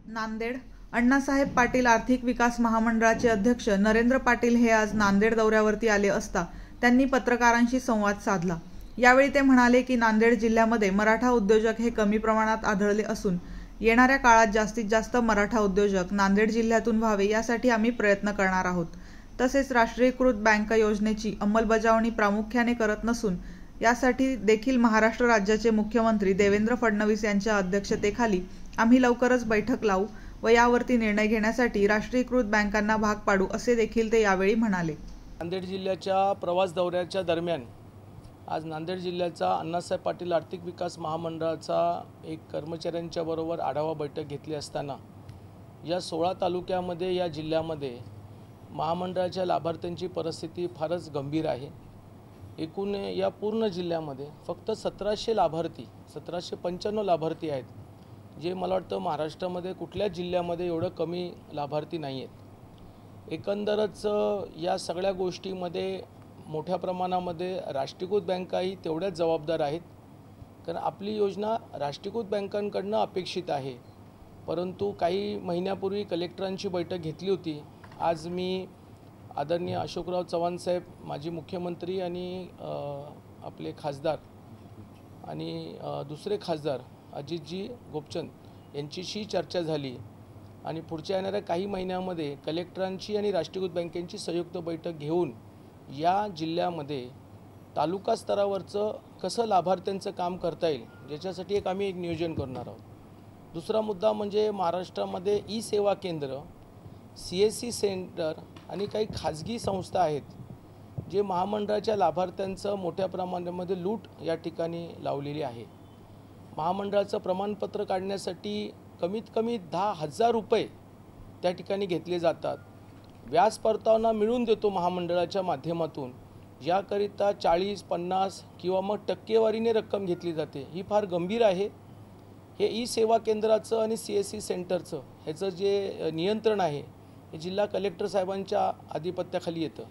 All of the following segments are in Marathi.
नांदेड अण्णासाहेब पाटील आर्थिक विकास महामंडळाचे अध्यक्ष नरेंद्र पाटील हे आज नांदेड दौऱ्यावरती आले असता त्यांनी पत्रकारांशी संवाद साधला। यावेळी ते म्हणाले की नांदेड जिल्ह्यामध्ये मराठा उद्योजक हे कमी प्रमाणात आढळले असून येणाऱ्या काळात जास्तीत जास्त मराठा उद्योजक नांदेड जिल्ह्यातून व्हावे यासाठी आम्ही प्रयत्न करणार आहोत। तसेच राष्ट्रीयकृत बँक योजनेची अंमलबजावणी प्रामुख्याने करत नसून यासाठी देखील महाराष्ट्र राज्याचे मुख्यमंत्री देवेंद्र फडणवीस यांच्या अध्यक्षतेखाली आम्ही लवकरच बैठक लावू व यावरती निर्णय घेण्यासाठी राष्ट्रीयकृत बँकांना भाग पाडू असे देखील ते यावेळी म्हणाले। नांदेड जिल्ह्याच्या प्रवास दौऱ्याच्या दरम्यान आज नांदेड जिल्ह्याचा अण्णासाहेब पाटील आर्थिक विकास महामंडळाचा एक कर्मचाऱ्यांच्या बरोबर आढावा बैठक घेतली असताना या 16 तालुक्यामध्ये या जिल्ह्यामध्ये महामंडळाच्या लाभार्थ्यांची परिस्थिती फारच गंभीर आहे। एकूण या पूर्ण जिल्ह्यामध्ये फक्त 1700 लाभार्थी 1795 लाभार्थी आहेत, जे मला वाटतं महाराष्ट्रामध्ये कुठल्याच जिल्ह्यामध्ये एवढं कमी लाभार्थी नाही आहेत। एकंदरच या सगळ्या गोष्टीमध्ये मोठ्या प्रमाणामध्ये राष्ट्रीयकृत बँकाही तेवढ्याच जबाबदार आहेत, कारण आपली योजना राष्ट्रीयकृत बँकांकडून अपेक्षित आहे। परंतु काही महिन्यापूर्वी कलेक्टरांची बैठक घेतली होती। आज मी आदरणीय अशोकराव चव्हाण साहेब माजी मुख्यमंत्री आणि आपले खासदार आणि दुसरे खासदार अजितजी गोपचंद यांच्याशी चर्चा झाली आणि पुढच्या येणाऱ्या काही महिन्यामध्ये कलेक्टरांची आणि राष्ट्रीयकृत बँकेची संयुक्त बैठक घेऊन या जिल्ह्यामध्ये तालुका स्तरावरचं कसं लाभार्थ्यांचं काम करता येईल याच्यासाठी एक नियोजन करणार आहोत। दुसरा मुद्दा म्हणजे महाराष्ट्रामध्ये ई सेवा केंद्र, CSC सेंटर आणि काही खाजगी संस्था आहेत जे महामंडळाच्या लाभार्थ्यांचं मोठ्या प्रमाणामध्ये लूट या ठिकाणी लावलेली आहे। महामंडळाचं प्रमाणपत्र काढण्यासाठी कमीत कमी 10,000 रुपये त्या ठिकाणी घेतले जातात। व्याज परतावा मिळून देतो महामंडळाच्या माध्यमातून, याकरिता 40, 50 किंवा मग टक्केवारीने रक्कम घेतली जाते। ही फार गंभीर आहे। हे ई सेवा केंद्राचं आणि CSC सेंटरचं ह्याचं जे नियंत्रण आहे हे जिल्हा कलेक्टर साहेबांच्या आधिपत्याखाली येतं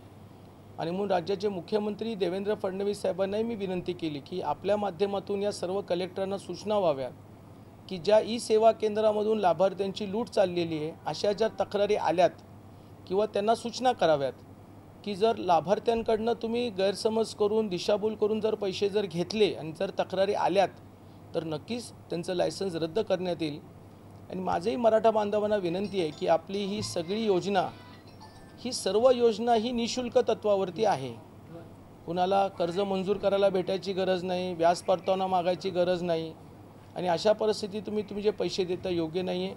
आणि म्हणून राज्याचे मुख्यमंत्री देवेंद्र फडणवीस साहेबांनाही मी विनंती केली की आपल्या माध्यमातून या सर्व कलेक्टरांना सूचना व्हाव्यात की ज्या ई सेवा केंद्रामधून लाभार्थ्यांची लूट चाललेली आहे अशा ज्या तक्रारी आल्यात किंवा त्यांना सूचना कराव्यात की जर लाभार्थ्यांकडनं तुम्ही गैरसमज करून दिशाभूल करून जर पैसे जर घेतले आणि जर तक्रारी आल्यात तर नक्कीच त्यांचं लायसन्स रद्द करण्यात येईल। आणि माझेही मराठा बांधवांना विनंती आहे की आपली ही सगळी योजना, ही सर्व योजना ही निःशुल्क तत्वावरती आहे। कुणाला कर्ज मंजूर करायला भेटायची गरज नाही, व्याज परतावा मागायची गरज नाही आणि अशा परिस्थितीत तुम्ही जे पैसे देता योग्य नाही आहे।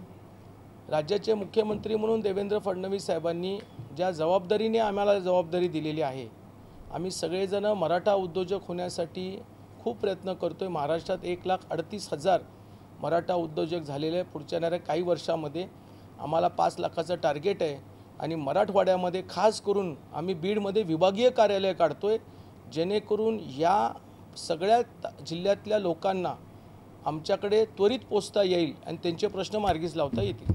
राज्याचे मुख्यमंत्री म्हणून देवेंद्र फडणवीस साहेबांनी ज्या जबाबदारीने आम्हाला जबाबदारी दिलेली आहे, आम्ही सगळेजण मराठा उद्योजक होण्यासाठी खूप प्रयत्न करतोय। महाराष्ट्रात 1,38,000 मराठा उद्योजक झालेले आहे। पुढच्या येणाऱ्या काही वर्षामध्ये आम्हाला 5 लाखाचं टार्गेट आहे आणि मराठवाड्यामध्ये खास करून आम्ही बीडमध्ये विभागीय कार्यालय काढतोय, जेणेकरून या सगळ्या जिल्ह्यातल्या लोकांना आमच्याकडे त्वरित पोचता येईल आणि त्यांचे प्रश्न मार्गीच लावता येतील।